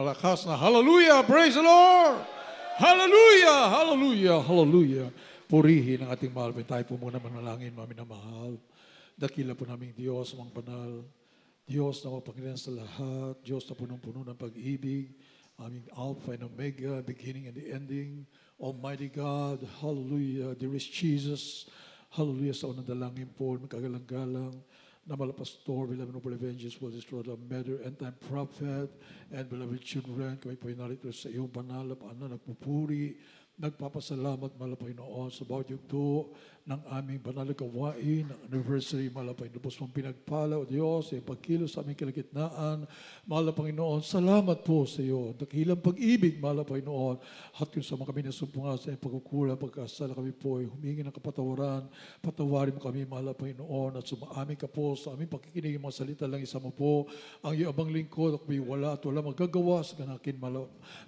Malakas na hallelujah! Praise the Lord! Hallelujah! Hallelujah! Hallelujah! Purihin ang ating mahal. Tayo po muna manalangin, mami na mahal. Dakila po naming Diyos, mga banal. Diyos na mapangilihan sa lahat. Diyos na punong-puno ng pag-ibig. Aming Alpha and Omega, beginning and the ending. Almighty God, hallelujah. Dearest Jesus, hallelujah sa unang dalangin po, magkagalang-galang. Namal Pastor, beloved noble evangelist, will destroy the matter, end-time prophet, and beloved children, kami po narito sa iyong banal na paanan, nagpupuri, nagpapasalamat, mahal na Panginoon, sa bawat yugto ng aming banal na gawain, ng anniversary, mahal na Panginoon, lubos mong pinagpala, O Diyos, sa iyong pagkilos sa aming kalagitnaan, mahal na Panginoon, salamat po sa iyo, dakilang pag-ibig, mahal na Panginoon, at kung sa mga kami nasumpunga sa iyong pagkukulang, pagkasala kami po, ay humingi ng kapatawaran, patawarin mo kami, mahal na Panginoon, at sumaamin ka po sa aming pakikinig, mga salita lang isa mo po, ang iyong abang lingkod, at may wala at wala magagawa sa kanakin,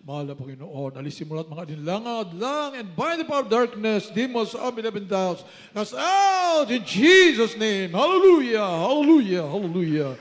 mahal na Panginoon, alisin mo lahat mga adinlangan, and bind the power of darkness, demons of 11 doubts, cast out in Jesus' name. Hallelujah, hallelujah, hallelujah.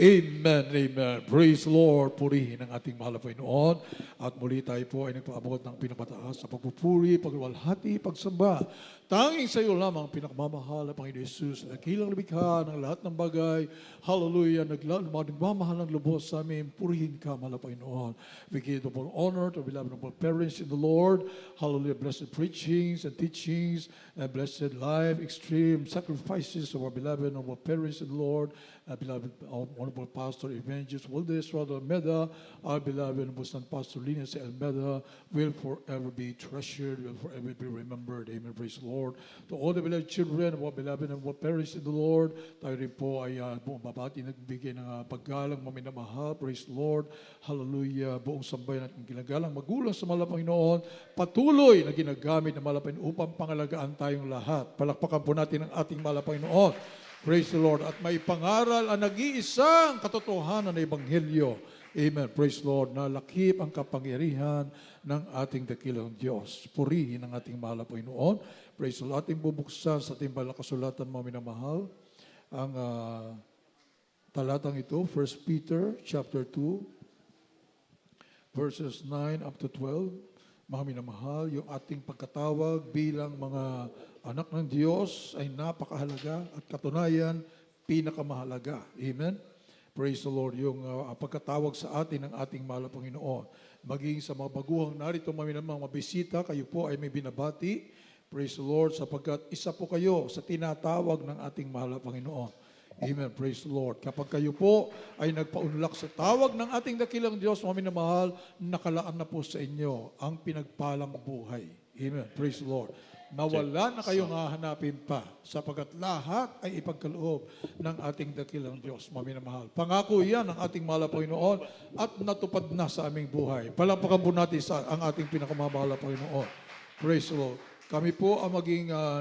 Amen, amen. Praise the Lord. Purihin ang ating mahal na Panginoon. At muli tayo po ay nagpaabot ng pinakmataas sa pagpupuri, pagwalhati, pagsamba. Tanging sa iyo lamang pinakamamahal na Panginoon Jesus, nakilang lumikha ng lahat ng bagay. Hallelujah. Nagmamahal ng lubos sa amin. Purihin ka, mahal na Panginoon. We give the full honor to beloved noble parents in the Lord. Hallelujah. Blessed preachings and teachings, and blessed life, extreme sacrifices of our beloved noble parents in the Lord. Beloved Honorable Pastor Evangelist Wildes Rado Almeda, our beloved Honorable Son Pastor Linus Almeda, will forever be treasured, will forever be remembered. Amen. Praise the Lord. To all the beloved children, our beloved and our parents in the Lord, tayo rin po ay buong babati nagbigay ng paggalang maminamahal. Praise the Lord. Hallelujah. Buong sambayan at ginagalang magulang sa mahal na Panginoon, patuloy na ginagamit ng mahal na Panginoon upang pangalagaan tayong lahat. Palakpakan po natin ang ating mahal na Panginoon. Praise the Lord. At may pangaral ang nag-iisang katotohanan ng Ebanghelyo. Amen. Praise the Lord. Nalakip ang kapangyarihan ng ating dakilang Diyos. Purihin ang ating mahal na Panginoon. Praise the Lord. Ating bubuksan sa ating banal na kasulatan, mga minamahal, ang talatang ito, 1 Peter chapter 2, verses 9 up to 12. Mga minamahal, yung ating pagkatawag bilang mga anak ng Diyos ay napakahalaga at katunayan, pinakamahalaga. Amen? Praise the Lord. Yung pagkatawag sa atin ng ating mahal na Panginoon. Maging sa mga baguhang narito, mga bisita, kayo po ay may binabati. Praise the Lord, sapagkat isa po kayo sa tinatawag ng ating mahal na Panginoon. Amen. Praise the Lord. Kapag kayo po ay nagpaunlak sa tawag ng ating dakilang Diyos, mga minamahal, nakalaan na po sa inyo ang pinagpalang buhay. Amen. Praise the Lord. Nawala na kayong hahanapin pa sapagkat lahat ay ipagkaloob ng ating dakilang Diyos, mga minamahal. Pangako yan ng ating mahal na Panginoon at natupad na sa aming buhay. Palapakan po natin sa ang ating pinakamamahal na Panginoon. Praise the Lord. Kami po ang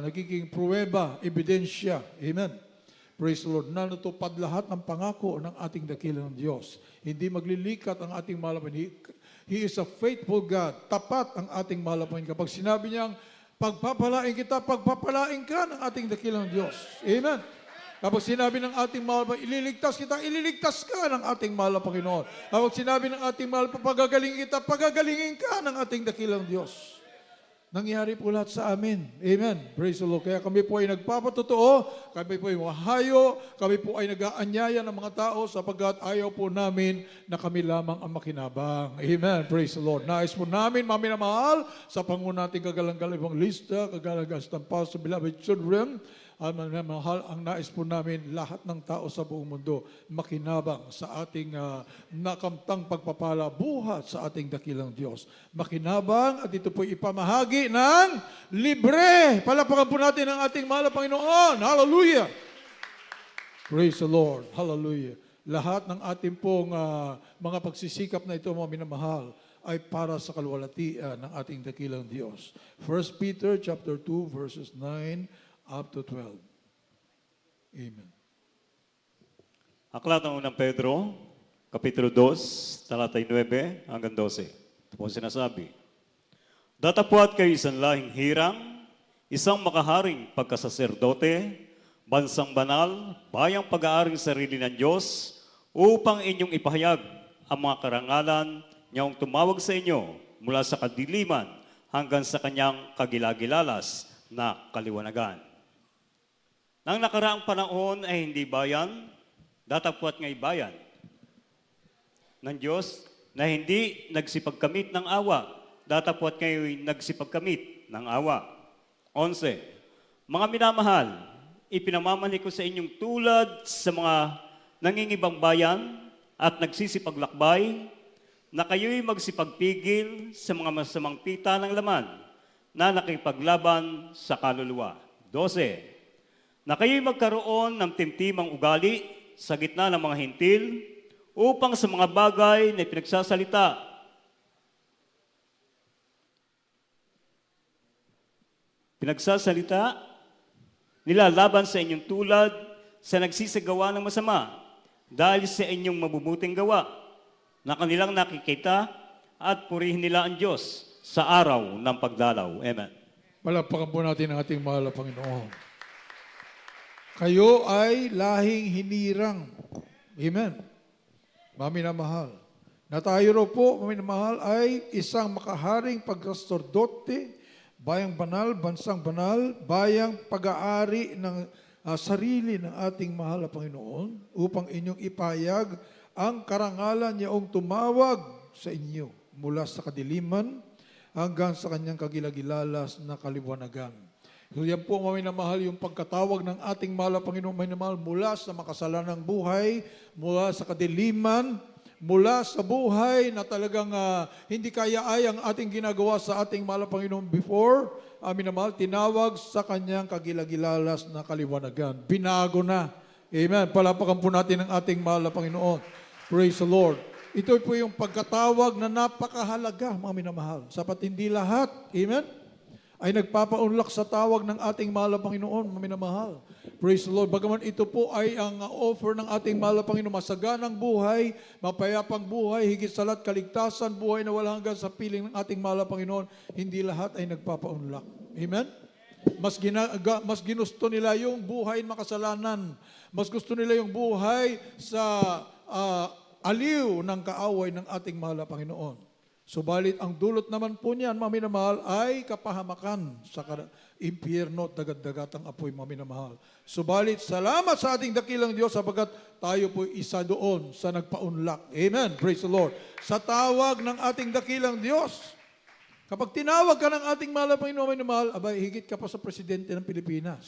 nagiging pruweba, ebidensya. Amen. Praise the Lord, na natupad lahat ng pangako ng ating dakilang Diyos. Hindi maglilikat ang ating mahal na Panginoon. He is a faithful God. Tapat ang ating mahal na Panginoon. Kapag sinabi niyang, pagpapalain kita, pagpapalain ka ng ating dakilang Diyos. Amen. Kapag sinabi ng ating mahal na ililigtas kita, ililigtas ka ng ating mahal na Panginoon. Kapag sinabi ng ating mahal na pagagalingin kita, pagagalingin ka ng ating dakilang Diyos. Nangyari po lahat sa amin. Amen. Praise the Lord. Kaya kami po ay nagpapatotoo, kami po ay mahayo, kami po ay nag-aanyaya ng mga tao sapagkat ayaw po namin na kami lamang ang makinabang. Amen. Praise the Lord. Nais po namin, mami na mahal, sa pangunating kagalang-galang ibang lista, kagalang-galang sa beloved children, mahal, ang nais po namin lahat ng tao sa buong mundo makinabang sa ating nakamtang pagpapala buhat sa ating dakilang Diyos. Makinabang at ito po ipamahagi ng libre. Palapakan po natin ang ating mahal na Panginoon. Hallelujah! Praise the Lord. Hallelujah. Lahat ng ating pong mga pagsisikap na ito, mga minamahal, ay para sa kalwalatian ng ating dakilang Diyos. 1 Peter chapter 2 verses 9 up to 12. Amen. Aklat ng unang Pedro, Kapitulo 2, talatay 9 hanggang 12. Ito po sinasabi, datapwat kayo isang lahing hirang, isang makaharing pagkasaserdote, bansang banal, bayang pag-aaring sarili ng Diyos, upang inyong ipahayag ang mga karangalan niyang tumawag sa inyo mula sa kadiliman hanggang sa kanyang kagilagilalas na kaliwanagan. Nang nakaraang panahon ay hindi bayan, datapwat nga'y bayan ng Diyos na hindi nagsipagkamit ng awa, datapwat nga'y nagsipagkamit ng awa. 11. Mga minamahal, ipinamamani ko sa inyong tulad sa mga nangingibang bayan at nagsisipaglakbay na kayo'y magsipagpigil sa mga masamang pita ng laman na nakipaglaban sa kaluluwa. 12. Na kayo'y magkaroon ng timtimang ugali sa gitna ng mga hintil upang sa mga bagay na pinagsasalita nilalaban sa inyong tulad sa nagsisagawa ng masama dahil sa inyong mabubuting gawa na kanilang nakikita at purihin nila ang Diyos sa araw ng pagdalaw. Amen. Palakpakan po natin ang ating mahal na Panginoon. Kayo ay lahing hinirang. Amen. Mga minamahal. Na tayo raw po, mga minamahal, ay isang makaharing pagkastordote, bayang banal, bansang banal, bayang pag-aari ng sarili ng ating mahal na Panginoon upang inyong ipayag ang karangalan niyaong tumawag sa inyo mula sa kadiliman hanggang sa kanyang kagilagilalas na kaliwanagan. So yan po, mga minamahal, yung pagkatawag ng ating mahal na Panginoon, mga minamahal, mula sa makasalanang buhay, mula sa kadiliman, mula sa buhay na talagang hindi kaya ay ang ating ginagawa sa ating mahal na Panginoon before, amin na mahal, tinawag sa kanyang kagilagilalas na kaliwanagan. Binago na. Amen. Palapakan po natin ang ating mahal na Panginoon. Praise the Lord. Ito po yung pagkatawag na napakahalaga, mga minamahal. Sapat hindi lahat, amen, ay nagpapaunlak sa tawag ng ating mahal na Panginoon, mga minamahal. Praise the Lord. Bagaman ito po ay ang offer ng ating mahal na Panginoon, masaganang buhay, mapayapang buhay, higit sa lahat kaligtasan, buhay na walang hanggan sa piling ng ating mahal na Panginoon, hindi lahat ay nagpapaunlak. Amen? Mas ginusto nila yung buhay makasalanan. Mas gusto nila yung buhay sa aliw ng kaaway ng ating mahal na Panginoon. Subalit ang dulot naman po niyan, mga minamahal, ay kapahamakan sa impyerno at dagat-dagatang apoy, mga minamahal. Subalit salamat sa ating dakilang Diyos sapagkat tayo po isa doon sa nagpaunlak. Amen. Praise the Lord. Sa tawag ng ating dakilang Diyos, kapag tinawag ka ng ating mahal na Panginoon, mga minamahal, abay, higit ka pa sa presidente ng Pilipinas.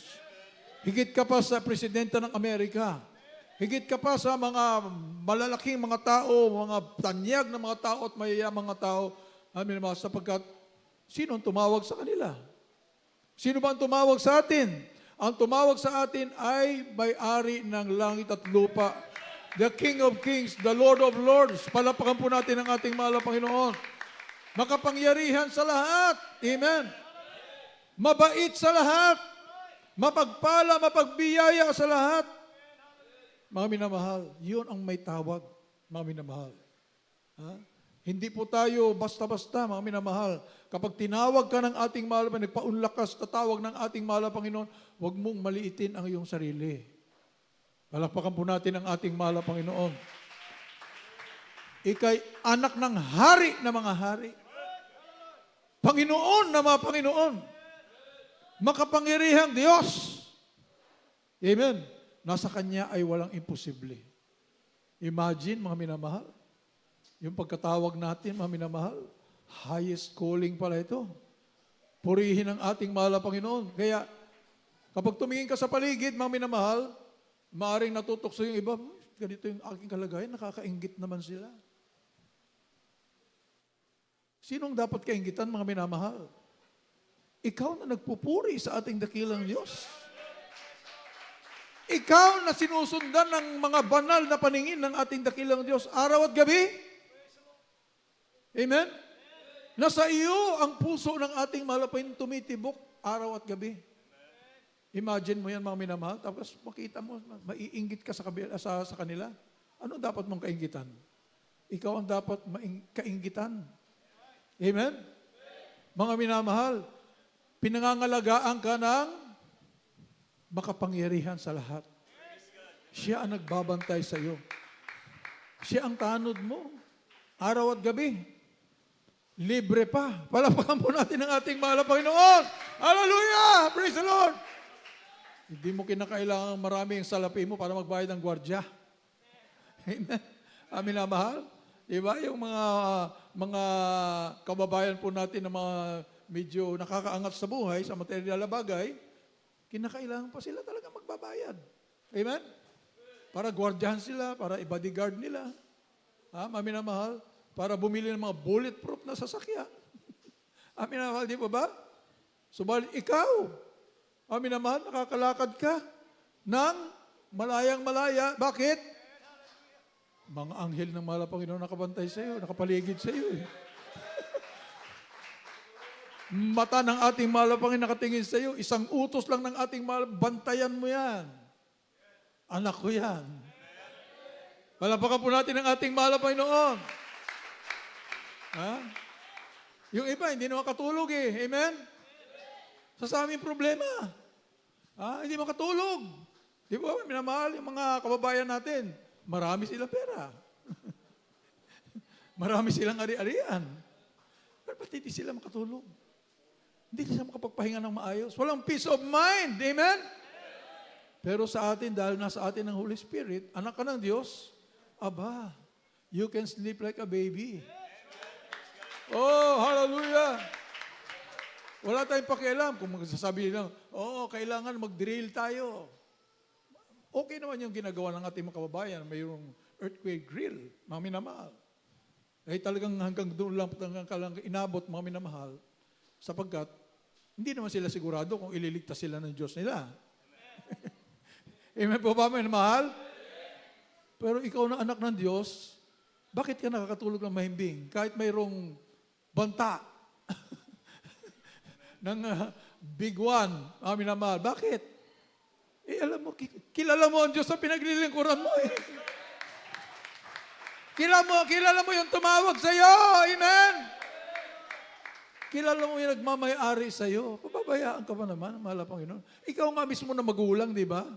Higit ka pa sa presidente ng Amerika. Higit ka pa sa mga malalaking mga tao, mga tanyag na mga tao at mayayamang mga tao, amin naman, sapagkat sino ang tumawag sa kanila? Sino ba ang tumawag sa atin? Ang tumawag sa atin ay may-ari ng langit at lupa. The King of Kings, the Lord of Lords. Palapakan po natin ang ating mahal na Panginoon. Makapangyarihan sa lahat. Amen. Mabait sa lahat. Mapagpala, mapagbiyaya sa lahat. Mga minamahal, yun ang may tawag, mga minamahal. Ha? Hindi po tayo basta-basta, mga minamahal. Kapag tinawag ka ng ating mahal, nagpaunlak ka sa tawag ng ating mahal na Panginoon, huwag mong maliitin ang iyong sarili. Palakpakan po natin ang ating mahal na Panginoon. Ika'y anak ng hari na mga hari. Panginoon na mga Panginoon. Makapangyarihang Diyos. Amen. Nasa Kanya ay walang imposible. Imagine, mga minamahal, yung pagkatawag natin, mga minamahal, highest calling pala ito. Purihin ang ating mahal na Panginoon. Kaya, kapag tumingin ka sa paligid, mga minamahal, maaaring natutokso yung iba, ganito yung aking kalagayan, nakakainggit naman sila. Sinong dapat kainggitan, mga minamahal? Ikaw na nagpupuri sa ating dakilang Diyos. Ikaw na sinusundan ng mga banal na paningin ng ating dakilang Diyos araw at gabi. Amen? Nasa iyo ang puso ng ating malapain tumitibok araw at gabi. Imagine mo yan, mga minamahal, tapos makita mo, maiinggit ka sa kanila. Ano dapat mong kainggitan? Ikaw ang dapat kainggitan. Amen? Mga minamahal, pinangangalagaan ka ng makapangyarihan sa lahat. Siya ang nagbabantay sa iyo. Siya ang tanod mo, araw at gabi. Libre pa. Palakpakan po natin ang ating mahal na Panginoon. Hallelujah! Praise the Lord! Hindi mo kinakailangan marami yung salapi mo para magbayad ng gwardya. Amen. Amin na mahal. Diba? Yung mga kababayan po natin na mga medyo nakakaangat sa buhay, sa material na bagay, kinakailangan pa sila talaga magbabayad. Amen? Para gwardyahan sila, para i-bodyguard nila. Amin na mahal. Para bumili ng mga bulletproof na sasakyan. Amin na mahal, di ba ba? Subalit ikaw, amin na mahal, nakakalakad ka ng malayang malaya. Bakit? Mga anghel ng mahal na Panginoon nakabantay sa iyo, nakapaligid sa iyo. Mata ng ating mahal na Panginoon nakatingin sa iyo, isang utos lang ng ating mahal, bantayan mo yan. Anak ko yan. Palapakan po natin ang ating mahal na Panginoon. Yung iba, hindi na makatulog eh. Amen? Sa aming problema. Hindi makatulog. Di ba, minamahal yung mga kababayan natin. Marami silang pera. Marami silang ari-arian. Pero ba't hindi sila makatulog? Hindi sila makapagpahinga ng maayos. Walang peace of mind. Amen? Pero sa atin, dahil nasa atin ang Holy Spirit, anak ka ng Diyos, aba, you can sleep like a baby. Oh, hallelujah! Wala tayong pakialam kung magsasabi lang, kailangan mag-drill tayo. Okay naman yung ginagawa ng ating mga kababayan, mayroong earthquake drill, mga minamahal. Talagang hanggang doon lang inabot, mga minamahal, sapagkat hindi naman sila sigurado kung ililigtas sila ng Diyos nila. Amen po ba, mga minamahal? Pero ikaw na anak ng Diyos, bakit ka nakakatulog ng mahimbing? Kahit mayroong banta ng big one, amin na mahal. Bakit? Alam mo, kilala mo ang Diyos sa pinaglilingkuran mo eh. Kilala mo yung tumawag sa iyo. Amen? Kilala mo yung nagmamayari sa iyo. Pababayaan ka ba naman, mahal na Panginoon? Ikaw nga mismo na magulang, di ba?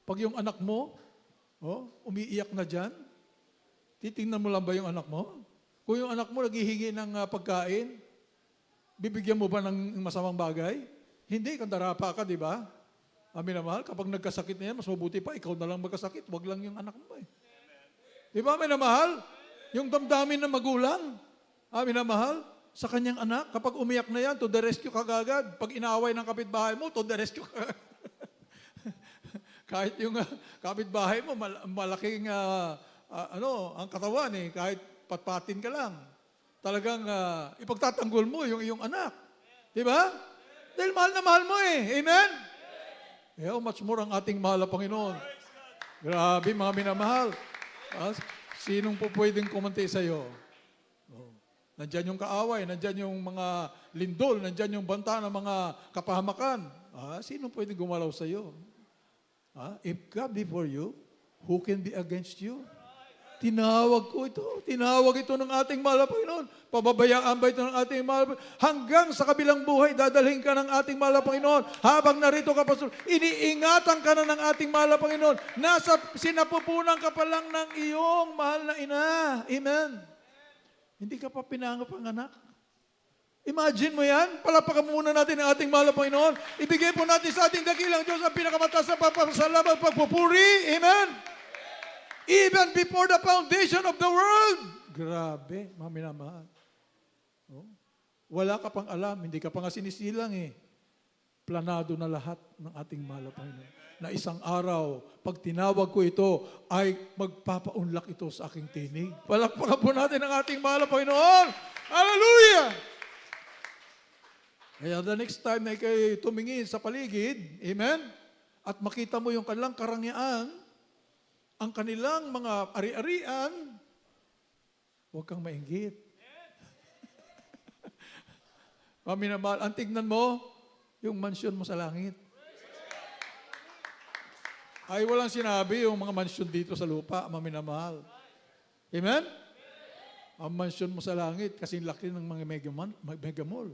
Pag yung anak mo, umiiyak na dyan, titingnan mo lang ba yung anak mo? Kung yung anak mo naghihingi ng pagkain, bibigyan mo ba ng masamang bagay? Hindi, kandarapa ka, di ba? Amin na mahal, kapag nagkasakit na yan, mas mabuti pa, ikaw na lang magkasakit, wag lang yung anak mo eh. Di ba, amin na mahal? Yung damdamin ng magulang, amin na mahal, sa kanyang anak, kapag umiyak na yan, to the rescue ka agad. Pag inaaway ng kapitbahay mo, to the rescue ka. Kahit yung kapitbahay mo, malaking, ang katawan eh, kahit patpatin ka lang. Talagang ipagtatanggol mo yung iyong anak. Di ba? Dahil mahal na mahal mo eh. Amen? How much more ang ating mahal na Panginoon. Grabe mga minamahal. Sinong po pwedeng kumanti sa iyo? Nandyan yung kaaway, nandyan yung mga lindol, nandyan yung banta ng mga kapahamakan. Sinong pwedeng gumalaw sa iyo? If God be for you, who can be against you? Tinawag ko ito. Tinawag ito ng ating mahal na Panginoon. Pababayaan ba ito ng ating mahal na Panginoon? Hanggang sa kabilang buhay, dadalhin ka ng ating mahal na Panginoon. Habang narito ka, Pastor, iniingatan ka na ng ating mahal na Panginoon. Sinapupunan ka pa lang ng iyong mahal na ina. Amen. Hindi ka pa pinangapanganak. Imagine mo yan. Palapakan muna natin ang ating mahal na Panginoon. Ibigay po natin sa ating dakilang Diyos ang pinakamataas na papasalamat, pagpupuri. Amen. Even before the foundation of the world. Grabe, mga minamahal. Wala ka pang alam, hindi ka pa nga sinisilang eh. Planado na lahat ng ating mahal na Panginoon. Na isang araw, pag tinawag ko ito, ay magpapaunlak ito sa aking tinig. Palakpakan po natin ang ating mahal na Panginoon. Hallelujah! Kaya the next time na kayo tumingin sa paligid, amen, at makita mo yung kanilang karangyaan, ang kanilang mga ari-arian, huwag kang mainggit. Paminamahal, ang tignan mo, yung mansyon mo sa langit. Ay walang sinabi yung mga mansyon dito sa lupa, maminamahal. Amen? Ang mansyon mo sa langit, kasi laki ng mga mega mall.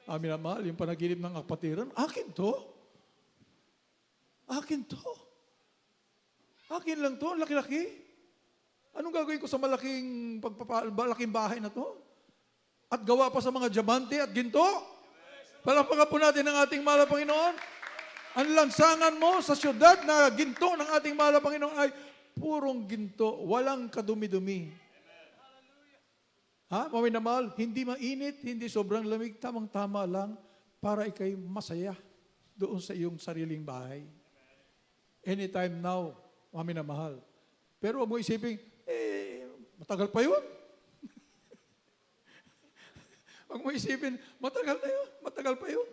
Minamahal, yung panaginip ng kapatiran, akin to. Akin to. Akin lang to, laki-laki. Anong gagawin ko sa malaking bahay na to? at gawa pa sa mga diamante at ginto. Palakpakan po natin ang ating mahal na Panginoon. Ang lansangan mo sa syudad na ginto ng ating mahal na Panginoon ay purong ginto, walang kadumi-dumi. Ha? Mga minamahal, hindi mainit, hindi sobrang lamig, tamang-tama lang para ikay masaya doon sa iyong sariling bahay. Anytime now, mga minamahal. Pero huwag mo isipin, matagal pa yun. Huwag mo isipin, matagal na yun, matagal pa yun.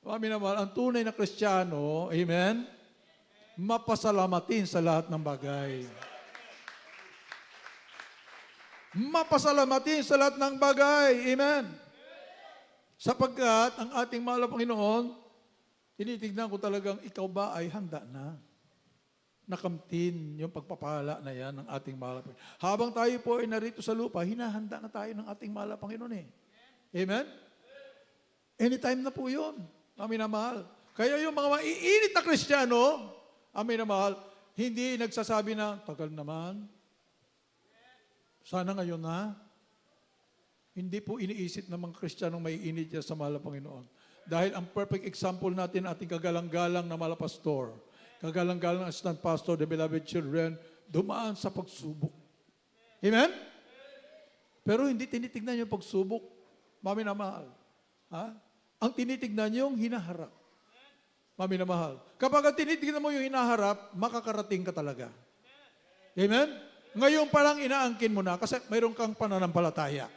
Mga minamahal, ang tunay na Kristiyano, amen, mapasalamatin sa lahat ng bagay. Mapasalamatin sa lahat ng bagay. Amen. Sapagkat ang ating mahal na Panginoon, tinitignan ko talagang ikaw ba ay handa na nakamtin yung pagpapala na yan ng ating mahal na Panginoon. Habang tayo po ay narito sa lupa, hinahanda na tayo ng ating mahal na Panginoon eh. Amen? Anytime na po yun. Amin na mahal. Kaya yung mga maiinit na Kristiyano, amin na mahal, hindi nagsasabi na, tagal naman, sana ngayon na. Hindi po iniisip ng mga Kristiyanong maiinit yan sa mahal na Panginoon. Dahil ang perfect example natin, ating kagalang-galang na mahal na pastor, kagalang-galang na assistant pastor, the beloved children, dumaan sa pagsubok. Amen? Pero hindi tinitignan yung pagsubok, mami na mahal. Ha? Ang tinitignan yung hinaharap. Mami na mahal. Kapag tinitignan mo yung hinaharap, makakarating ka talaga. Amen? Ngayon pa lang inaangkin mo na kasi mayroon kang pananampalataya.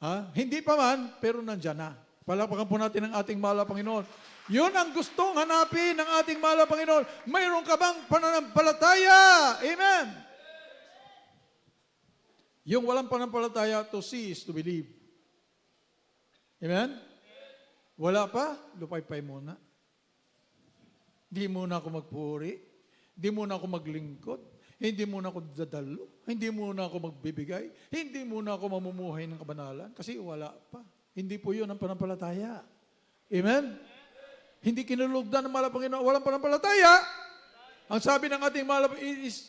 Ha? Hindi pa man, pero nandyan na. Palakpakan po natin ang ating mahal na Panginoon. Yun ang gustong hanapin ng ating mahal na Panginoon. Mayroon ka bang pananampalataya? Amen? Yung walang pananampalataya, to see is to believe. Amen? Wala pa? Lupay-pay muna. Di muna ako magpuri. Di muna ako maglingkod. Hindi muna ako dadalo. Hindi muna ako magbibigay. Hindi muna ako mamumuhay ng kabanalan. Kasi wala pa. Hindi po yun ang panampalataya. Amen? Hindi kinulugdan ng mahal na Panginoon. Walang panampalataya. Ang sabi ng ating mahal na Panginoon is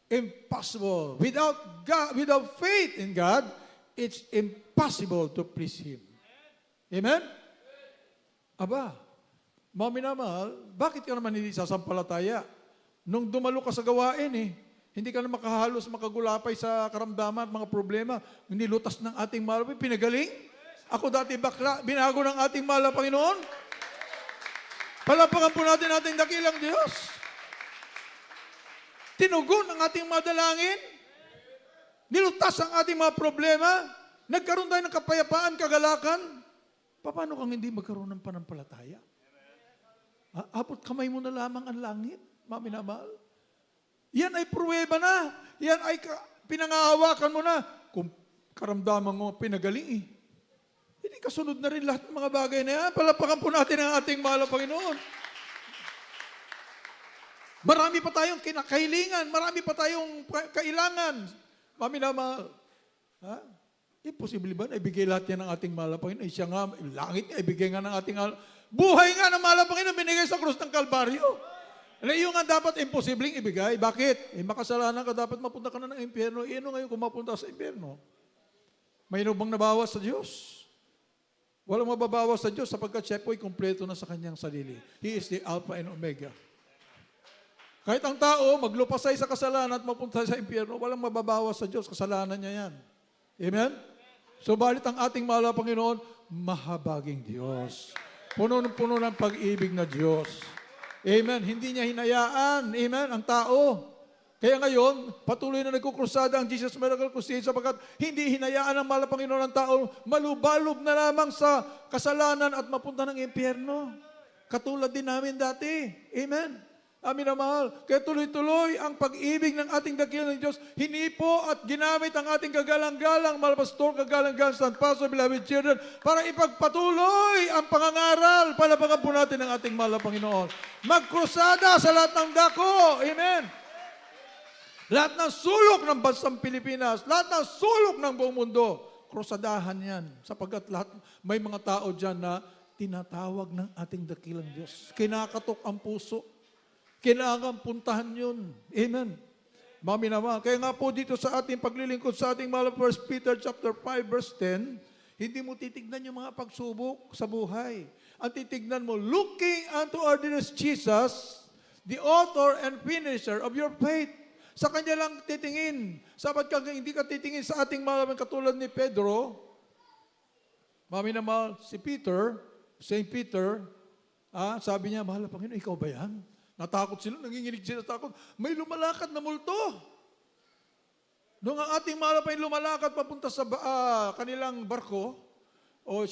impossible. Without God, without faith in God, it's impossible to please Him. Amen? Aba, mga minamahal, bakit ka naman hindi sasampalataya? Nung dumalo ka sa gawain hindi ka na makahalos, makagulapay sa karamdaman at mga problema. Nilutas ng ating mahal, pinagaling. Ako dati bakla, binago ng ating mahal na Panginoon. Palapakan po natin ating dakilang Diyos. Tinugon ang ating mga dalangin. Nilutas ang ating mga problema. Nagkaroon tayo ng kapayapaan, kagalakan. Paano kang hindi magkaroon ng panampalataya? Abot kamay mo na lamang ang langit. Mami na mahal. Yan ay pruweba na. Yan ay pinangahawakan mo na. Kung karamdaman mo, pinagaling Hindi kasunod na rin lahat ng mga bagay na yan. Palapakan po natin ang ating mahal na Panginoon. Marami pa tayong kinakailingan. Marami pa tayong kailangan. Mami na mahal. Ha? Imposible ba na ibigay lahat yan ng ating mahal na Panginoon? Siya nga, langit nga, ibigay nga ng ating buhay nga ng mahal na Panginoon, binigay sa krus ng Kalbaryo. Iyo nga dapat imposibleng ibigay. Bakit? Makasalanan ka, dapat mapunta ka na ng impyerno. Ano ngayon kung mapunta sa impyerno? May bang nabawas sa Diyos? Walang mababawas sa Diyos sapagkat siya po'y kumpleto na sa kanyang sarili. He is the Alpha and Omega. Kahit ang tao maglupasay sa kasalanan at mapunta sa impyerno, walang mababawas sa Diyos. Kasalanan niya yan. Amen? So, balit ang ating mahal na Panginoon, mahabaging Diyos. Puno ng pag-ibig na Diyos. Amen. Hindi niya hinayaan. Amen. Ang tao. Kaya ngayon, patuloy na nagkukrusada ang Jesus Miracle Crusade sapagkat hindi hinayaan ng mahal na Panginoon ng tao malubalog na lamang sa kasalanan at mapunta ng impyerno. Katulad din namin dati. Amen. Amin na mahal. Kaya tuloy-tuloy ang pag-ibig ng ating dakilang Diyos, hinipo at ginamit ang ating kagalang-galang, mahal pastor, kagalang-galang, stand pastor, beloved children, para ipagpatuloy ang pangangaral. Palapakan po natin ang ating mahal na Panginoon. Magkrusada sa lahat ng dako. Amen. Lahat ng sulok ng bansang Pilipinas, lahat ng sulok ng buong mundo, krusadahan yan. Sapagkat lahat, may mga tao dyan na tinatawag ng ating dakilang Diyos. Kinakatok ang puso. Kailangan puntahan yun. Amen. Mami naman. Kaya nga po dito sa ating paglilingkod sa ating mahal na 1 Peter chapter 5 verse 10, hindi mo titignan yung mga pagsubok sa buhay. Ang titignan mo, looking unto our dearest Jesus, the author and finisher of your faith. Sa Kanya lang titingin. Sabat ka hindi ka titingin sa ating mahal katulad ni Pedro, mami na mahal, si Peter, Saint Peter, sabi niya, mahal na Panginoon, ikaw ba yan? Natakot sila, nanginginig sila, takot. May lumalakad na multo. Noong ang ating mahal na Panginoon lumalakad papunta sa kanilang barko, o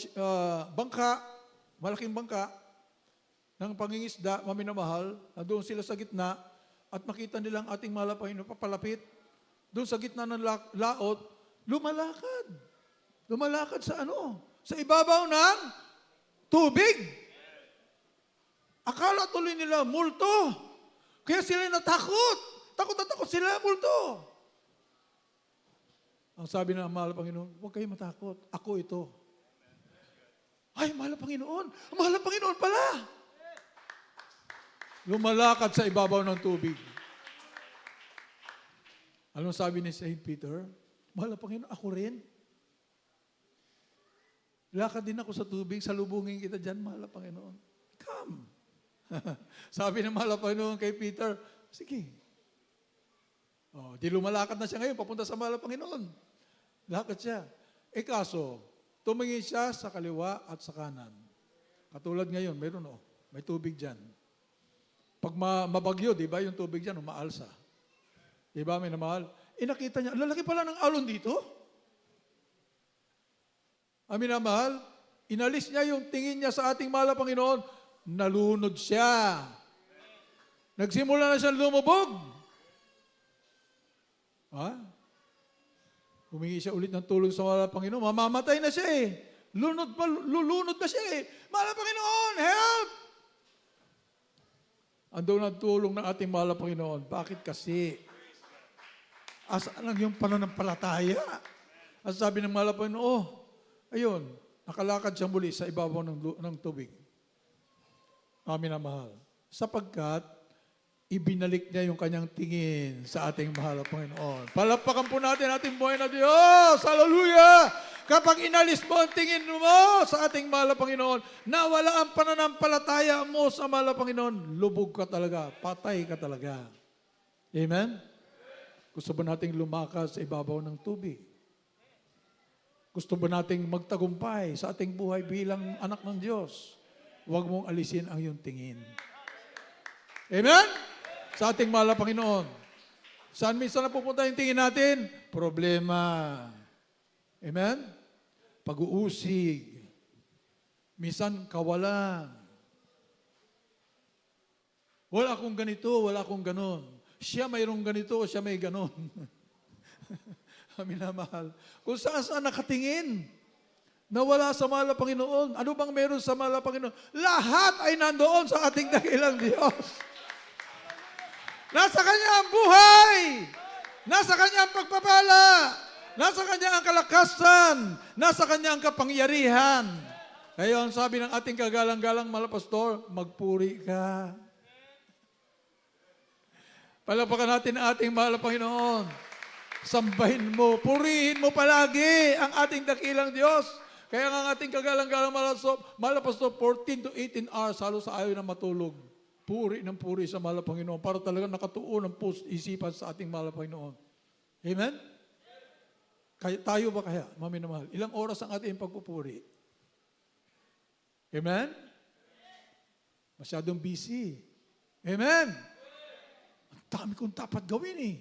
bangka, malaking bangka, ng pangingisda, mami na mahal, na doon sila sa gitna, at makita nilang ating mahal na Panginoon papalapit, doon sa gitna ng laot, lumalakad. Lumalakad sa ano? Sa ibabaw ng tubig. Akala tuloy nila, multo. Kaya sila natakot. Takot na takot sila, multo. Ang sabi ng mahal na Panginoon, huwag kayo matakot. Ako ito. Ay, mahal na Panginoon. Mahal na Panginoon pala. Lumalakad sa ibabaw ng tubig. Anong sabi ni Saint Peter? Mahal na Panginoon, ako rin. Lakad din ako sa tubig, salubungin kita dyan, mahal na Panginoon. Come. Sabi ng mahal na Panginoon kay Peter, sige. Di lumalakad na siya ngayon, papunta sa mahal na Panginoon. Lakad siya. Kaso, tumingin siya sa kaliwa at sa kanan. Katulad ngayon, mayroon may tubig dyan. Pag mabagyo, di ba, yung tubig dyan, umaalsa. Di ba, may namahal? Nakita niya, lalaki pala ng alon dito. Amin na mahal, inalis niya yung tingin niya sa ating mahal na Panginoon, nalunod siya. Nagsimula na siyang lumubog. Humingi siya ulit ng tulong sa mahal na Panginoon, mamamatay na siya lulunod na siya Mahal na Panginoon, help! Andun ang tulong ng ating mahal na Panginoon. Bakit kasi? Asaan lang yung pananampalataya? At sabi ng mahal na Panginoon, ayun, nakalakad siya muli sa ibabaw ng tubig. Amin na mahal. Sapagkat, ibinalik niya yung kanyang tingin sa ating mahal na Panginoon. Palapakan po natin ating buhay na Diyos. Hallelujah! Kapag inalis mo ang tingin mo sa ating mahal na Panginoon, nawala ang pananampalataya mo sa mahal na Panginoon, lubog ka talaga, patay ka talaga. Amen? Gusto ba nating lumakas sa ibabaw ng tubig? Gusto ba nating magtagumpay sa ating buhay bilang anak ng Diyos? Huwag mong alisin ang iyong tingin. Amen? Sa ating mahal na Panginoon. Saan minsan napupunta yung tingin natin? Problema. Amen? Pag-uusig. Minsan kawalan. Wala akong ganito, wala akong ganon. Siya mayroong ganito, siya may ganon. Amin na mahal. Kung saan nakatingin, na wala sa mahal na Panginoon. Ano bang meron sa mahal na Panginoon? Lahat ay nandoon sa ating dakilang Diyos. Nasa Kanya ang buhay. Nasa Kanya ang pagpapala. Nasa Kanya ang kalakasan. Nasa Kanya ang kapangyarihan. Kaya ang sabi ng ating kagalang-galang mahal na pastor, magpuri ka. Palapakan natin ang ating mahal na Panginoon. Sambahin mo, purihin mo palagi ang ating dakilang Diyos. Kaya nga ang ating kagalang-galang mahal na pastor, 14 to 18 hours, halos sa ayaw na matulog. Puri ng puri sa mahal na Panginoon para talaga nakatuon ang isipan sa ating mahal na Panginoon. Amen? Tayo ba kaya, mami na mahal? Ilang oras ang ating pagpupuri? Amen? Masyadong busy. Amen? Ang dami kong dapat gawin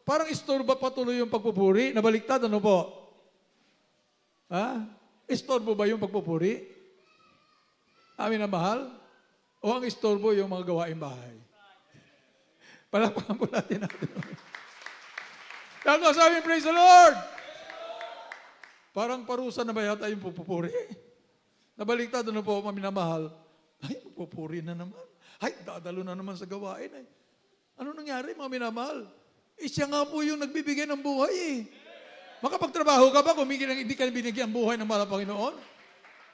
Parang istorbo patuloy yung pagpupuri. Nabaliktad, ano po? Istorbo ba yung pagpupuri? Amin na mahal? O ang istorbo yung mga gawaing bahay? Palapakan po natin. Tapos sabi, praise the Lord! Parang parusa na ba yata yung pupupuri? Nabaliktad, ano po, mami na mahal? Ay, pupuri na naman. Ay, dadalo na naman sa gawain. Ano nangyari, mga minamahal? Siya nga po yung nagbibigay ng buhay Makapagtrabaho ka ba kung hindi ka binigyan ng buhay ng mahal na Panginoon?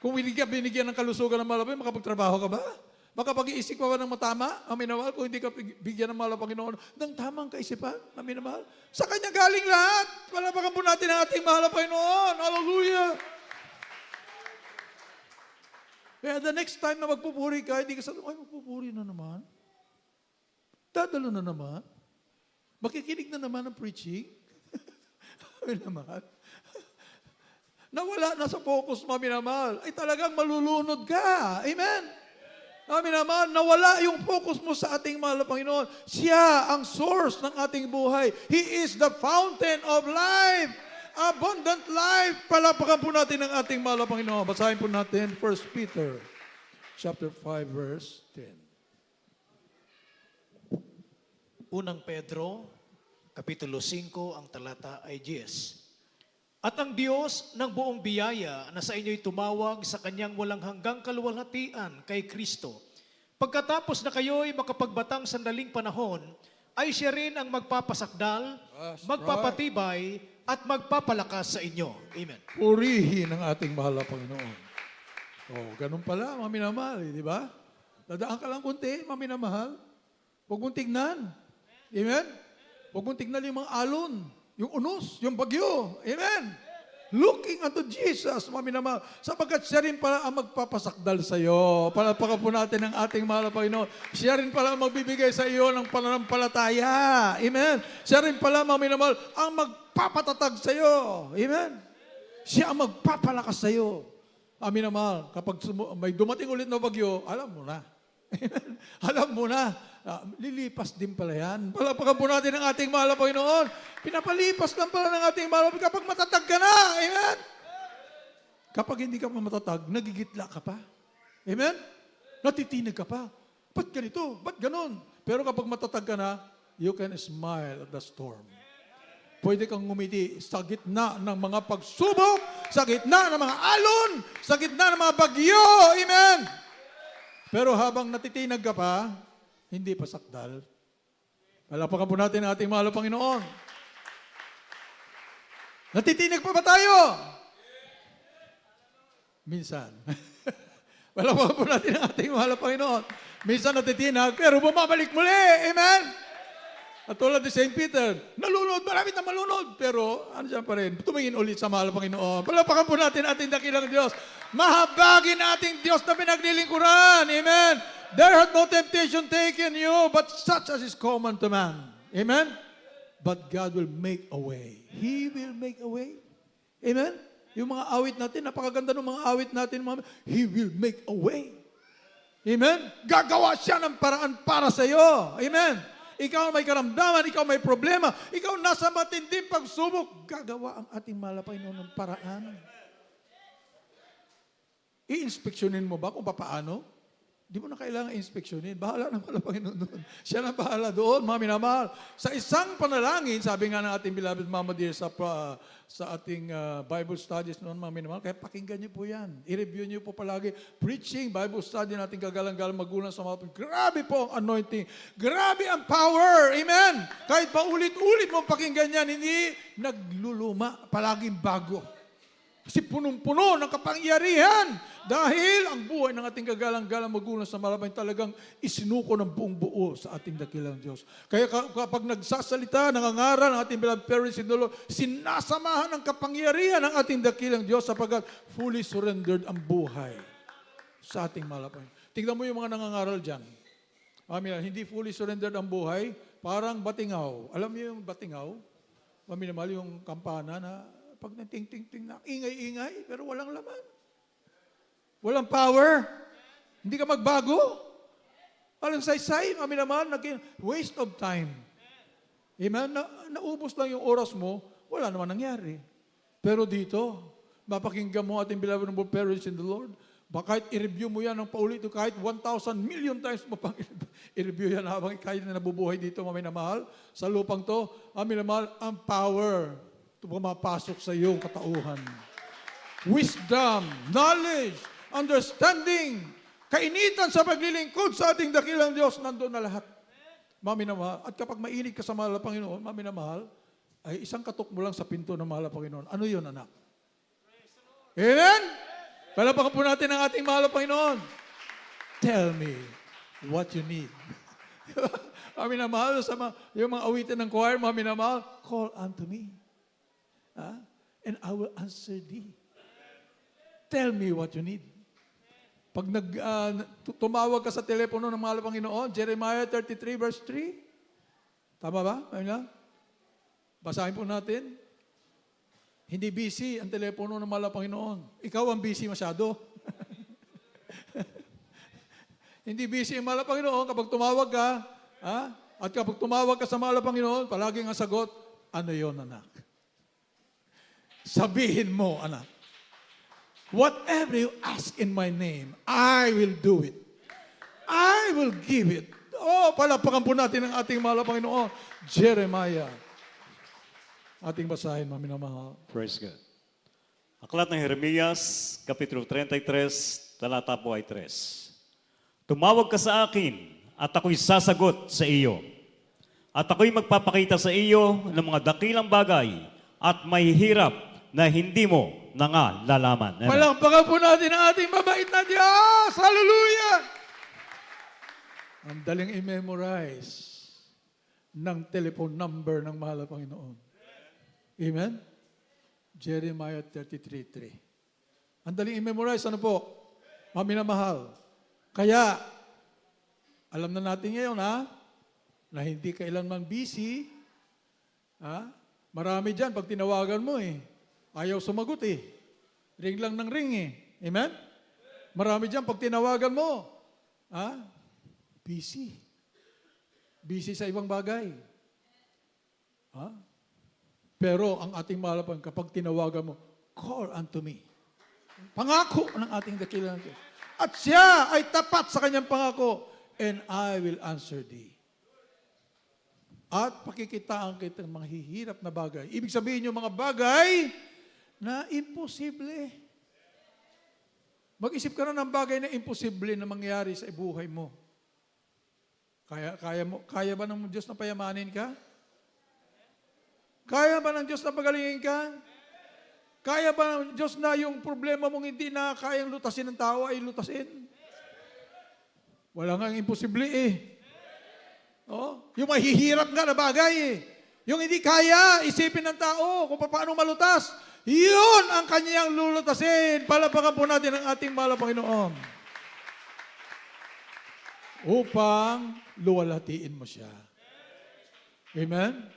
Kung hindi ka binigyan ng kalusugan ng mahal na Panginoon, makapagtrabaho ka ba? Makapag-iisip ka ba ng matama, ang minamahal, kung hindi ka bigyan ng mahal ng Panginoon, ng tamang kaisipan, ang minamahal? Sa Kanya galing lahat. Palapakan po natin ang ating mahal na Panginoon. Hallelujah! Kaya the next time na magpupuri ka, hindi ka sabi, ay, magpupuri na naman. Dadalo na naman. Makikinig na naman ng preaching. Ay naman. Nawala na sa focus, mami naman. Ay talagang malulunod ka. Amen. Mami naman, nawala yung focus mo sa ating mahal na Panginoon. Siya ang source ng ating buhay. He is the fountain of life. Abundant life. Palapakan po natin ang ating mahal na Panginoon. Basahin po natin 1 Peter chapter 5 verse 10. Unang Pedro, Kapitulo 5, ang talata ay 10. At ang Diyos ng buong biyaya na sa inyo'y tumawag sa kanyang walang hanggang kaluwalhatian kay Kristo, pagkatapos na kayo'y makapagbatang sandaling panahon, ay siya rin ang magpapasakdal, That's magpapatibay, at magpapalakas sa inyo. Amen. Purihin ang ating mahal na Panginoon. Oh, ganun pala, mami na mahal, di ba? Dadaan ka lang kunti, mami na mahal. Huwag mong tignan. Amen? Huwag mong tignan yung mga alon, yung unos, yung bagyo. Amen? Looking unto Jesus, mami na mahal. Sapagkat siya rin pala ang magpapasakdal sa iyo. Palapakan po natin ang ating mahal na Panginoon. Siya rin pala ang magbibigay sa iyo ng pananampalataya. Amen? Siya rin pala, mami na mahal, ang magpapatatag sa iyo. Amen? Siya ang magpapalakas sa iyo. Amin na mahal, kapag may dumating ulit na bagyo, alam mo na. Amen? Alam mo na. Lilipas din pala yan. Palapakan po natin ang ating mahal na Panginoon. Pinapalipas lang pala ng ating mahal na kapag matatag ka na. Amen? Kapag hindi ka pa matatag, nagigitla ka pa. Amen? Natitinig ka pa. Ba't ganito? Ba't ganon? Pero kapag matatag ka na, you can smile at the storm. Pwede kang ngumiti sa gitna ng mga pagsubok, sa gitna ng mga alon, sa gitna ng mga bagyo. Amen? Pero habang natitinag ka pa, hindi pa sakdal. Palapakan po natin ang ating mahal na Panginoon. Natitinig pa ba tayo? Minsan. Palapakan po natin ang ating mahal na Panginoon. Minsan natitinag, pero bumabalik muli. Amen? At tulad ni St. Peter, nalunod, marami na malunod. Pero, ano siya pa rin, tumingin ulit sa mahal na Panginoon. Palapakan po natin ating dakilang Diyos. Mahabagin ating Diyos na pinaglilingkuran. Amen? There hath no temptation taken you, but such as is common to man. Amen? But God will make a way. He will make a way. Amen? Yung mga awit natin, napakaganda ng mga awit natin. He will make a way. Amen? Gagawa siya ng paraan para sa iyo. Amen? Ikaw may karamdaman, ikaw may problema, ikaw nasa matinding pagsubok, gagawa ang ating mahal na Panginoon ng paraan. I-inspeksyonin mo ba kung paano? Di mo na kailangan inspeksyonin. Bahala na pala Panginoon doon. Siya na bahala doon, mami na mahal. Sa isang panalangin, sabi nga ng ating beloved Mama Dear sa ating Bible studies noon, mami na mahal, kaya pakinggan niyo po yan. I-review niyo po palagi. Preaching, Bible study natin kagalang-galang magulang sa mga grabe po ang anointing. Grabe ang power. Amen? Kahit pa ulit-ulit mo pakinggan yan, hindi nagluluma. Palaging bago. Kasi punong-puno ng kapangyarihan. Dahil ang buhay ng ating kagalang-galang magulang sa malabay talagang isinuko ng buong buo sa ating dakilang Diyos. Kaya kapag nagsasalita, nangangaral ng ating beloved parents in the Lord, sinasamahan ng kapangyarihan ng ating dakilang Diyos sapagkat fully surrendered ang buhay sa ating malabay. Tignan mo yung mga nangangaral dyan. Amin, hindi fully surrendered ang buhay, parang batingaw. Alam niyo yung batingaw? Maminamal yung kampana na pag nating-ting-ting na, ingay-ingay, pero walang laman. Walang power. Hindi ka magbago. Walang saysay, maminamal, waste of time. Amen? Naubos lang yung oras mo, wala naman nangyari. Pero dito, mapakinggan mo ating beloved parents in the Lord, kahit i-review mo yan ng paulit, kahit 1,000 million times mo pang i-review yan habang kahit na nabubuhay dito, maminamahal, sa lupang to, maminamahal, ang power pumapasok sa iyong katauhan. Wisdom, knowledge, understanding, kainitan sa paglilingkod sa ating dakilang Diyos, nandun na lahat. Maminamahal. At kapag mainig ka sa mahal na Panginoon, maminamahal, ay isang katok mo lang sa pinto ng mahal na Panginoon. Ano yun, anak? Amen? Palapakan po natin ang ating mahal na Panginoon. Tell me, what you need. Mga minamahal, yung mga awitin ng choir, mga minamahal, call unto me. And I will answer thee. Tell me what you need. Pag tumawag ka sa telepono ng mahal na Panginoon, Jeremiah 33 verse 3. Tama ba? Ayun lang. Basahin po natin. Hindi busy ang telepono ng mahal na Panginoon. Ikaw ang busy masyado. Hindi busy ang mahal na Panginoon kapag tumawag ka, at kapag tumawag ka sa mahal na Panginoon, palaging ang sagot, ano yon anak? Sabihin mo, anak. Whatever you ask in my name, I will do it. I will give it. Palapakan po natin ang ating mahal na Panginoon. Jeremiah. Ating basahin, mga minamahal. Praise God. Aklat ng Jeremias, Kapitulo 33, talata po ay 3. Tumawag ka sa akin, at ako'y sasagot sa iyo. At ako'y magpapakita sa iyo ng mga dakilang bagay at mahihirap na hindi mo nalalaman. Amen. Palapakan po natin ang ating mabait na Diyos. Hallelujah! Ang daling i-memorize ng telephone number ng mahal na Panginoon. Amen? Jeremiah 33:3. Ang daling i-memorize, ano po? Mga minamahal. Kaya, alam na natin ngayon, na hindi kailanman busy. Marami dyan, pag tinawagan mo ayaw sumagot Ring lang ng ring Amen? Marami dyan, pag tinawagan mo, busy. Busy sa ibang bagay. Pero ang ating mahal na Panginoon, kapag tinawagan mo, call unto me. Pangako ng ating dakilang Diyos. At siya ay tapat sa kanyang pangako, and I will answer thee. At pakikitaan kita ng mga hihirap na bagay. Ibig sabihin yung mga bagay na imposible. Mag-isip ka na ng bagay na imposible na mangyari sa buhay mo. Kaya ba ng Diyos na payamanin ka? Kaya ba ng Diyos na pagalingin ka? Kaya ba ng Diyos na yung problema mong hindi na kayang lutasin ng tao ay lutasin? Wala nga imposible yung mahihirap nga na bagay Yung hindi kaya isipin ng tao kung paano malutas, yun ang kanyang lulutasin. Palapakan po natin ang ating mahal na Panginoon. Upang luwalhatiin mo siya. Amen?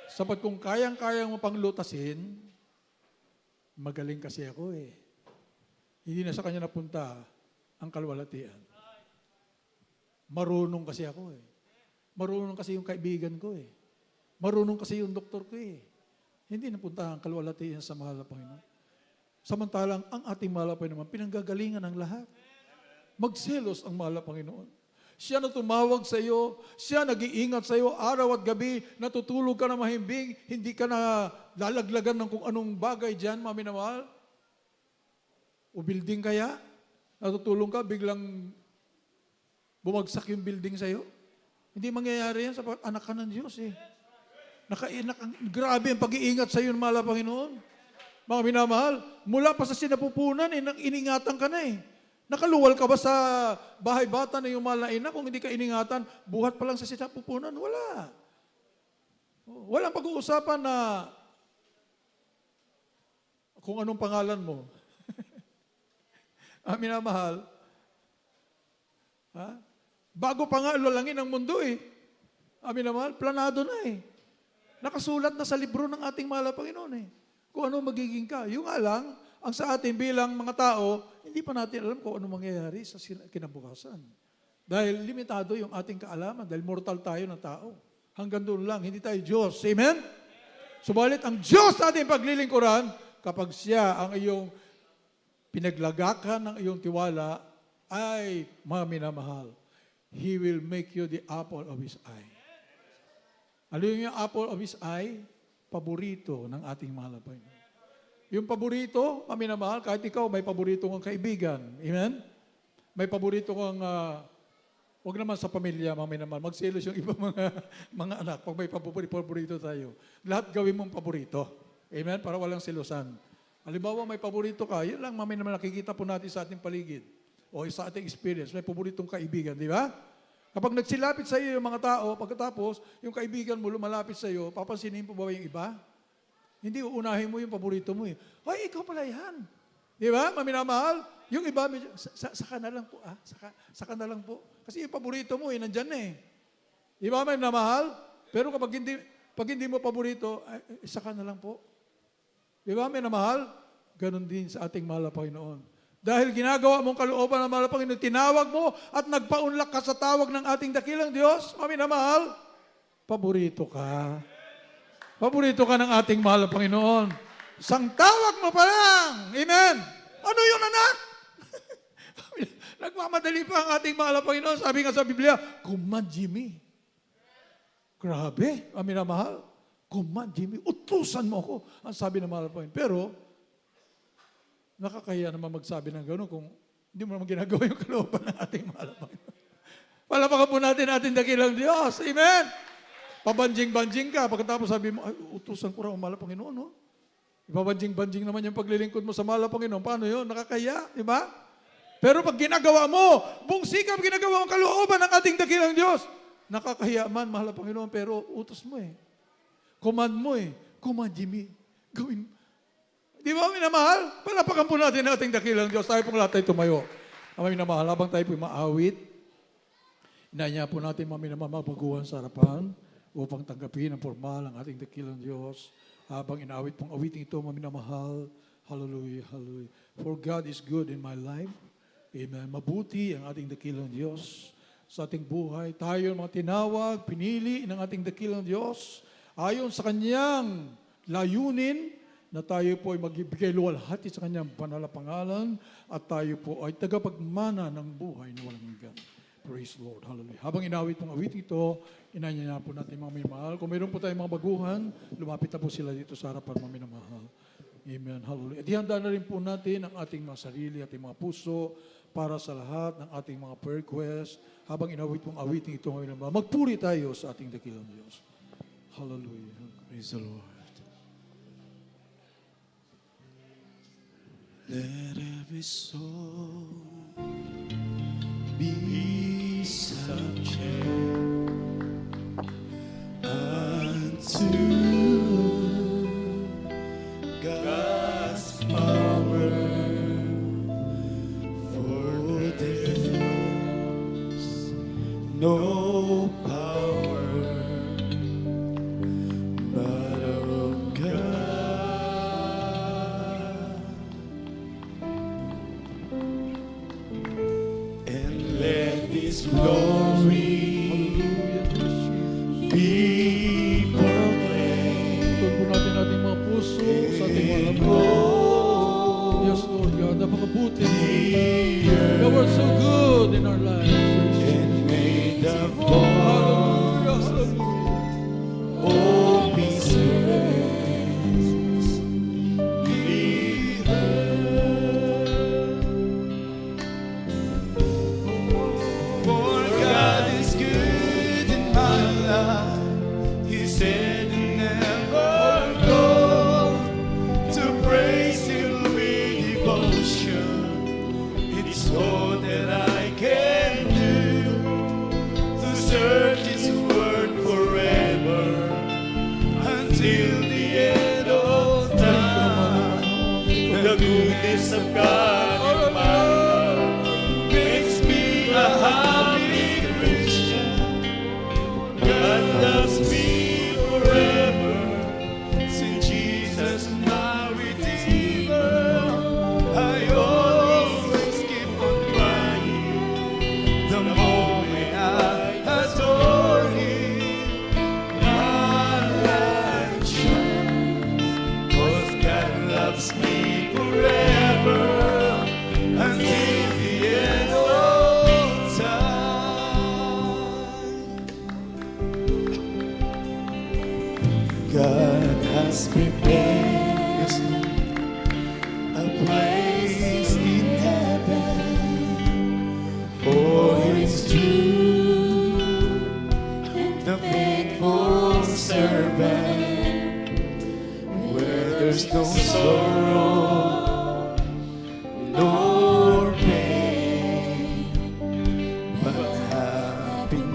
Sapat kung kayang-kayang mo pang lutasin, magaling kasi ako Hindi na sa kanya napunta ang kalwalhatian. Marunong kasi ako Marunong kasi yung kaibigan ko Marunong kasi yung doktor ko Hindi napunta ang kalwalhatian sa mahal na Panginoon. Samantalang ang ating mahal na Panginoon, pinanggagalingan ng lahat. Magselos ang mahal na Panginoon. Siya na tumawag sa iyo, siya nag-iingat sa iyo araw at gabi, natutulog ka na mahimbing, hindi ka na lalaglagan ng kung anong bagay dyan, mami na mahal. O building kaya, natutulong ka, biglang bumagsak yung building sa iyo. Hindi mangyayari yan sa anak ka ng Diyos Grabe ang pag-iingat sa iyo ng mahal na Panginoon. Mga minamahal, mula pa sa sinapupunan, iningatan ka na Nakaluwal ka ba sa bahay bata na yung mahal na ina kung hindi ka iningatan, buhat pa lang sa sinapupunan? Wala. Walang pag-uusapan na kung anong pangalan mo. Minamahal, bago pa nga lalangin ang mundo Minamahal, planado na Nakasulat na sa libro ng ating mahal na Panginoon Kung ano magiging ka. Yung lang, ang sa atin bilang mga tao, hindi pa natin alam kung ano mangyayari sa kinabukasan. Dahil limitado yung ating kaalaman, dahil mortal tayo na tao. Hanggang doon lang, hindi tayo Diyos. Amen? Subalit, ang Diyos natin paglilingkuran, kapag siya ang iyong pinaglagakan ng iyong tiwala, ay minamahal. He will make you the apple of His eye. Ano yung apple of His eye? Paborito ng ating mahal na Panginoon. Yung paborito, minamahal, kahit ikaw, may paborito kang kaibigan. Amen? May paborito kang, wag naman sa pamilya, minamahal, magselos yung ibang mga anak. Pag may paborito tayo, lahat gawin mong paborito. Amen? Para walang selosan. Halimbawa, may paborito ka, yun lang, minamahal, nakikita po natin sa ating paligid. O sa ating experience, may paboritong kaibigan, di ba? Kapag nagsilapit sa iyo yung mga tao, pagkatapos, yung kaibigan mo lumalapit sa iyo, papansinin mo ba yung iba? Hindi, uunahin mo yung paborito mo eh. Ay, ikaw pala yan. Di ba, maminamahal? Yung iba, medyo, saka na lang po, saka na lang po. Kasi yung paborito mo eh, nandyan na eh. Di ba, maminamahal? Pero pag hindi mo paborito, saka na lang po. Di ba, minamahal? Ganon din sa ating mahal na Panginoon. Dahil ginagawa mong kalooban ng mahal na Panginoon, tinawag mo at nagpaunlak ka sa tawag ng ating dakilang Diyos, maminamahal, paborito ka. Paborito ka ng ating mahal na Panginoon. Sang tawag mo pa lang. Amen. Ano yun, anak? Nagmamadali pa ang ating mahal na Panginoon. Sabi nga sa Biblia, command Jimmy. Grabe, amin na mahal. Command Jimmy, utusan mo ako. Ang sabi ng mahal na Panginoon. Pero, nakakahiya naman magsabi ng gano'n kung hindi mo naman ginagawa yung kalooban ng ating mahal na Panginoon. Palapakan po natin ating dakilang Diyos. Amen. Pabanjing-banjing ka. Pagkatapos sabi mo, ay, utusan ko raw ang mahal na Panginoon. No? Ipabanjing-banjing naman yung paglilingkod mo sa mahal na Panginoon. Paano yun? Nakakahiya, di ba? Pero pag ginagawa mo, buong sikap ginagawa ang kalooban ng ating dakilang Diyos, nakakahiya man, mahal na Panginoon, pero utos mo eh. Command mo eh. Command, Jimmy. Gawin. Di ba, minamahal? Palapakan po natin ang ating dakilang Diyos. Tayo pong lahat tayo tumayo. Ang minamahal, habang tayo po maawit, inanya po natin mga minamamaguhan sa harapan upang tanggapin ang formal ang ating dakilang Diyos. Habang inaawit pong awiting ito, mga minamahal, hallelujah, hallelujah. For God is good in my life. Amen. Mabuti ang ating dakilang Diyos sa ating buhay. Tayo mga tinawag, pinili ng ating dakilang Diyos ayon sa kanyang layunin na tayo po ay magbigay luwalhati sa kanyang banal na pangalan at tayo po ay tagapagmana ng buhay na walang hanggan. Praise the Lord. Hallelujah. Habang inawit pong awit ito, inanya po natin mga minamahal. Kung mayroon po tayong mga baguhan, lumapit na po sila dito sa harapan mga minamahal. Amen. Hallelujah. At ihanda na rin po natin ang ating mga sarili, ating mga puso, para sa lahat ng ating mga prayer request. Habang inawit pong awiting ito ngayon, magpuri tayo sa ating dakilang Diyos. Hallelujah. Praise the Lord. Let every soul be subject unto God's power. No power but of God. And let this glory be proclaimed. Tugon po natin ating mga puso sa ating mga laman. Yes, Lord God, napakabuti. You are so good in our lives. The Hallelujah, hallelujah. oh, be praised, be heard. For God is good in my life. He said never go to praise Him with devotion. It's all that I can do. Search His word forever until the end of time. The goodness of God in my life makes me a happy Christian. God loves me forever, since Jesus my Redeemer. I always keep on crying the moment I adore Him. My life shines, 'cause God loves me forever until the end of time. God has prepared a place in heaven for His true, the faithful servant, where there's no sorrow nor pain, but happiness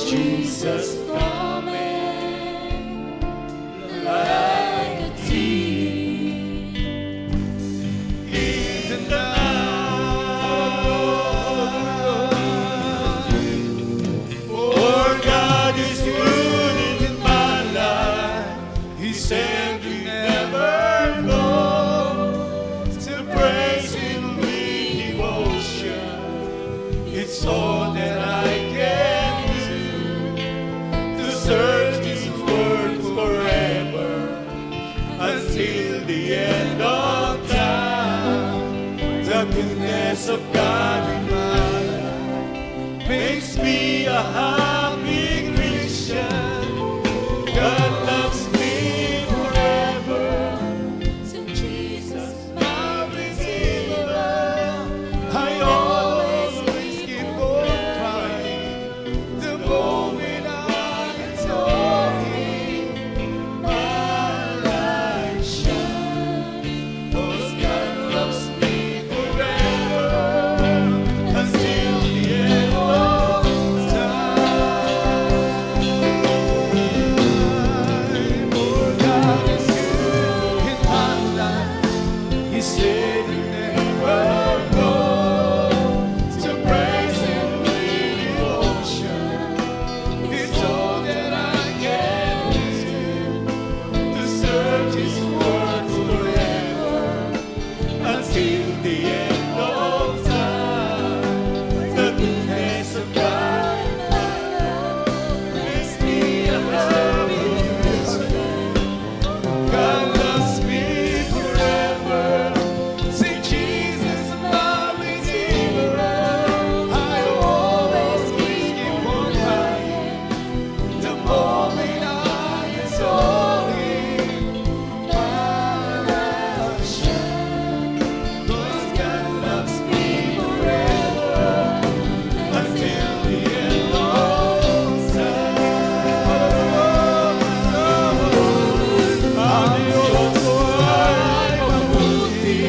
Jesus coming like a thief in the night. For God is good in my life. He said you never go to praise Him with devotion. It's all that I can do to search His word forever until the end of time. The goodness of God in my life makes me a happy Christian. God loves me forever. To Jesus, My Redeemer, I always keep on crying. The moment I adore Him, my light shines. 'Cause God loves me forever until the end of time. For God is good in my life. He said you never go to praise Him with devotion. It's all that I can do to search His word forever until the end of time. The goodness of God makes me a happy Christian. God loves me forever. Say Jesus, my Redeemer. I always keep on crying. The moment I adore Him, my light shines. 'Cause God loves me forever until the end of time. Ang Diyos ko ay mabuti,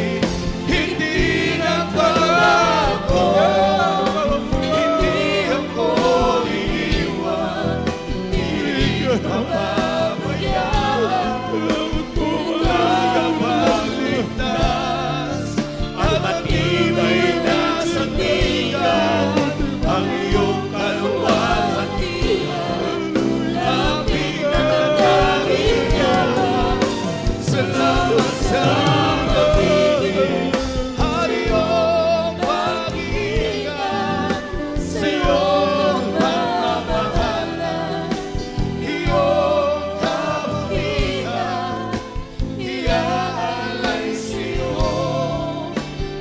hindi nagbabago, hindi ako iiwan, hindi ko mapapabayaan. Kung nakapagligtas at matibay na sandigan, ang iyong kaluwalhatian, ang pinakakariyan. Salamat sa pag-ibig, Hari iyong pag-iingat, sa iyong pagmamahalan, iyong kabutihan, iaalay sa iyo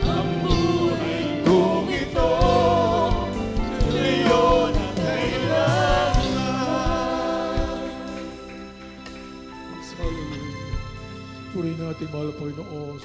ang buhay kong ito, ngayon at kailanman. Hallelujah. Purihin natin, mahal na Panginoon.